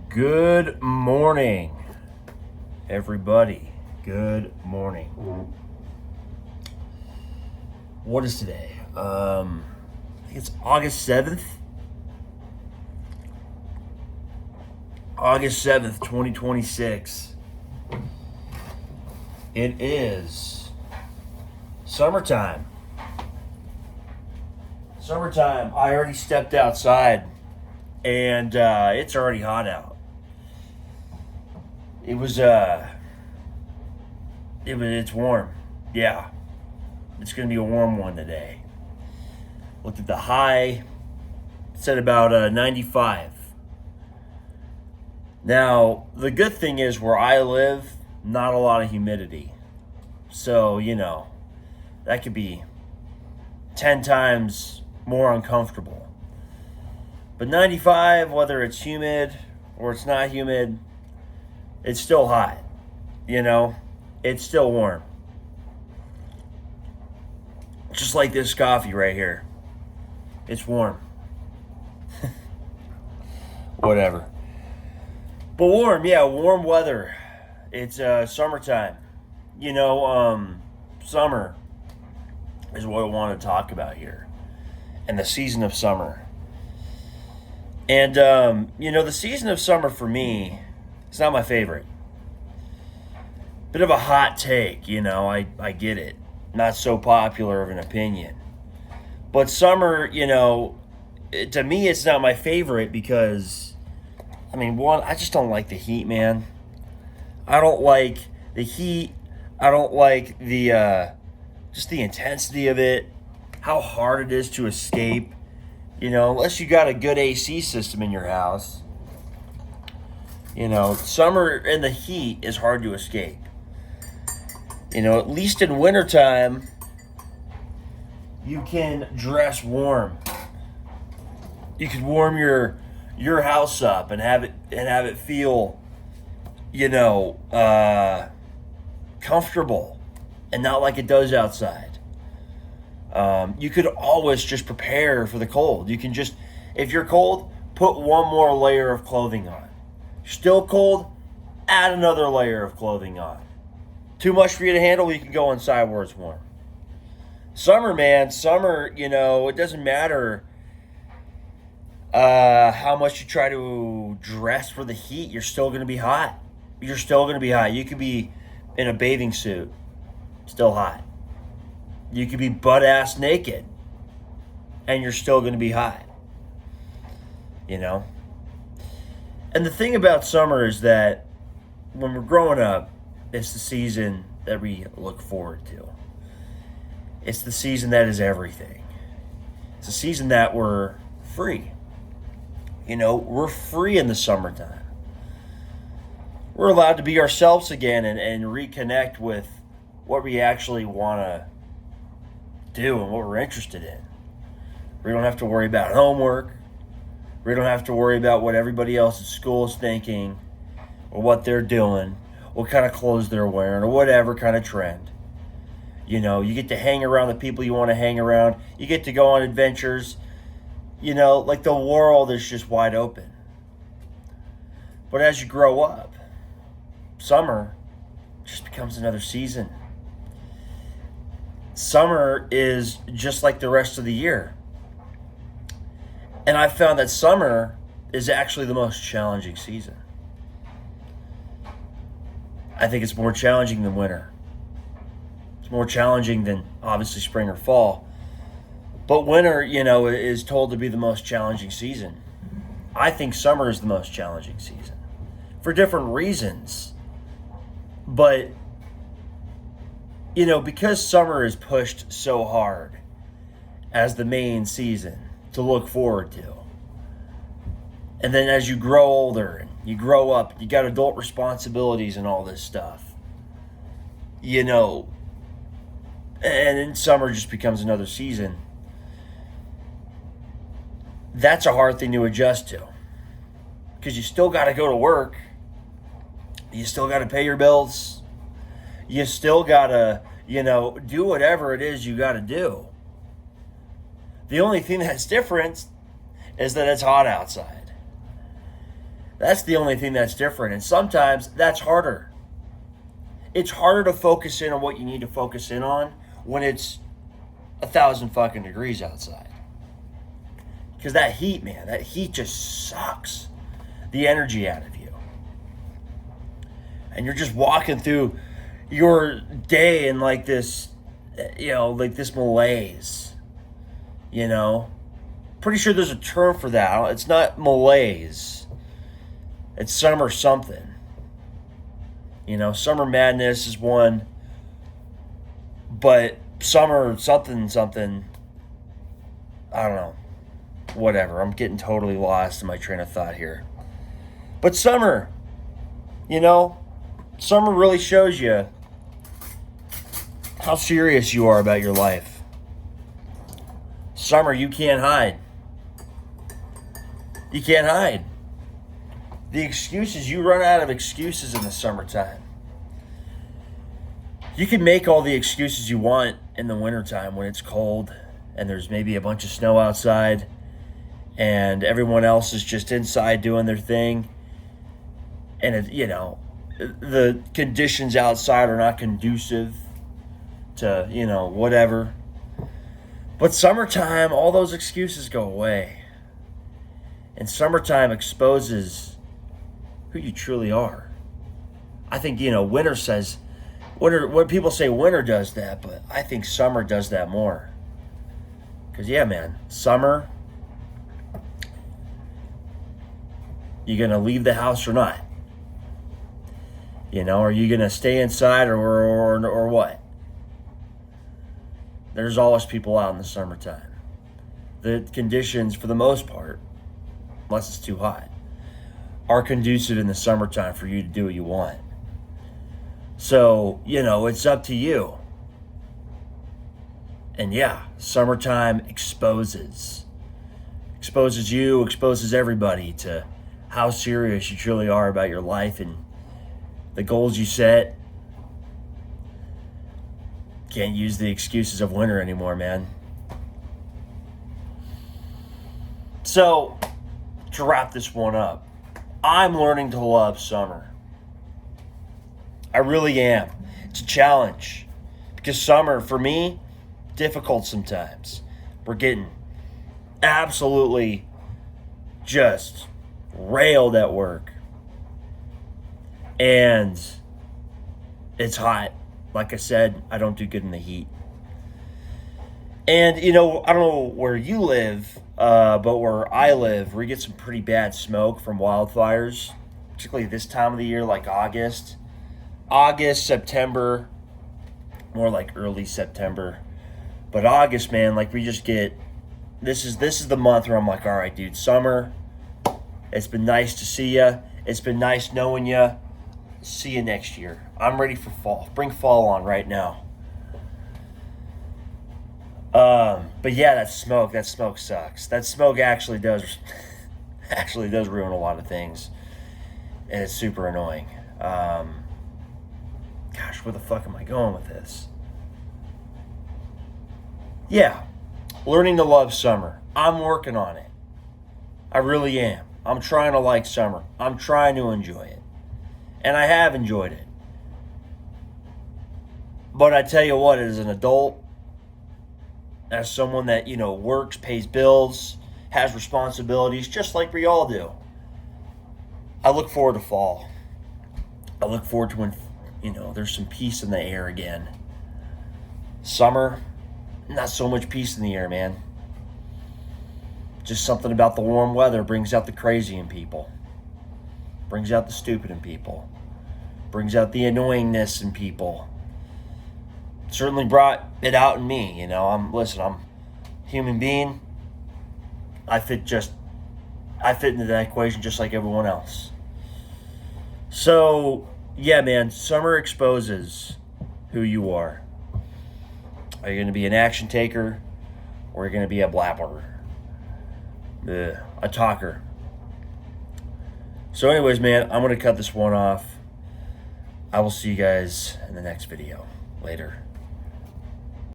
Good morning, everybody. Good morning. What is today? I think it's August 7th. August 7th, 2026. It is summertime. Summertime. I already stepped outside and it's already hot out. It's warm. Yeah. It's going to be a warm one today. Looked at the high, said about 95. Now, the good thing is where I live, not a lot of humidity. So, that could be 10 times more uncomfortable. But 95, whether it's humid or it's not humid, it's still hot. It's still warm. Just like this coffee right here. It's warm. Whatever. But warm, yeah, warm weather. It's summertime. Summer is what I want to talk about here. And the season of summer. And, the season of summer for me, it's not my favorite. Bit of a hot take, I get it. Not so popular of an opinion. But summer, to me, it's not my favorite because, one, I just don't like the heat, man. I don't like the heat. I don't like just the intensity of it, how hard it is to escape. Unless you got a good AC system in your house. Summer and the heat is hard to escape. At least in wintertime, you can dress warm. You can warm your house up and have it feel, comfortable and not like it does outside. You could always just prepare for the cold. You can just, if you're cold, put one more layer of clothing on. Still cold, add another layer of clothing on. Too much for you to handle, you can go inside where it's warm. Summer, man, it doesn't matter how much you try to dress for the heat, you're still going to be hot. You're still going to be hot. You could be in a bathing suit, still hot. You could be butt-ass naked, and you're still going to be hot. And the thing about summer is that when we're growing up, it's the season that we look forward to. It's the season that is everything. It's a season that we're free. We're free in the summertime. We're allowed to be ourselves again and reconnect with what we actually want to do and what we're interested in. We don't have to worry about homework. We don't have to worry about what everybody else at school is thinking or what they're doing, what kind of clothes they're wearing or whatever kind of trend. You get to hang around the people you want to hang around. You get to go on adventures. Like the world is just wide open. But as you grow up, summer just becomes another season. Summer is just like the rest of the year. And I found that summer is actually the most challenging season. I think it's more challenging than winter. It's more challenging than obviously spring or fall. But winter, is told to be the most challenging season. I think summer is the most challenging season for different reasons. But because summer is pushed so hard as the main season to look forward to. And then as you grow older and you grow up, you got adult responsibilities and all this stuff. And then summer just becomes another season. That's a hard thing to adjust to. Because you still got to go to work. You still got to pay your bills. You still got to, do whatever it is you got to do. The only thing that's different is that it's hot outside. That's the only thing that's different. And sometimes that's harder. It's harder to focus in on what you need to focus in on when it's 1,000 fucking degrees outside. Because that heat, man, that heat just sucks the energy out of you. And you're just walking through your day in like this, like this malaise. Pretty sure there's a term for that. It's not malaise. It's summer something. Summer madness is one. But summer something, I don't know. Whatever. I'm getting totally lost in my train of thought here. But summer, summer really shows you how serious you are about your life. Summer, you can't hide. You can't hide. The excuses, you run out of excuses in the summertime. You can make all the excuses you want in the wintertime when it's cold and there's maybe a bunch of snow outside and everyone else is just inside doing their thing. And, the conditions outside are not conducive to, whatever. But summertime, all those excuses go away. And summertime exposes who you truly are. I think, when people say winter does that, but I think summer does that more. Because, yeah, man, summer, you going to leave the house or not? Are you going to stay inside or what? There's always people out in the summertime. The conditions, for the most part, unless it's too hot, are conducive in the summertime for you to do what you want. So, it's up to you. And yeah, summertime exposes you, exposes everybody to how serious you truly are about your life and the goals you set. Can't use the excuses of winter anymore, man. So, to wrap this one up, I'm learning to love summer. I really am. It's a challenge. Because summer, for me, difficult sometimes. We're getting absolutely just railed at work. And it's hot. Like I said, I don't do good in the heat. And, I don't know where you live, but where I live, we get some pretty bad smoke from wildfires, particularly this time of the year, like August, September, more like early September. But August, man, like we just get, this is the month where I'm like, all right, dude, summer, it's been nice to see you. It's been nice knowing you. See you next year. I'm ready for fall. Bring fall on right now. But yeah, that smoke sucks. That smoke actually does ruin a lot of things. And it's super annoying. Gosh, where the fuck am I going with this? Yeah, learning to love summer. I'm working on it. I really am. I'm trying to like summer. I'm trying to enjoy it. And I have enjoyed it. But I tell you what, as an adult, as someone that, works, pays bills, has responsibilities, just like we all do, I look forward to fall. I look forward to when, there's some peace in the air again. Summer, not so much peace in the air, man. Just something about the warm weather brings out the crazy in people. Brings out the stupid in people. Brings out the annoyingness in people. Certainly brought it out in me. I'm a human being. I fit into that equation just like everyone else. So, yeah, man, summer exposes who you are. Are you going to be an action taker or are you going to be a blabber? A talker? So anyways, man, I'm going to cut this one off. I will see you guys in the next video. Later.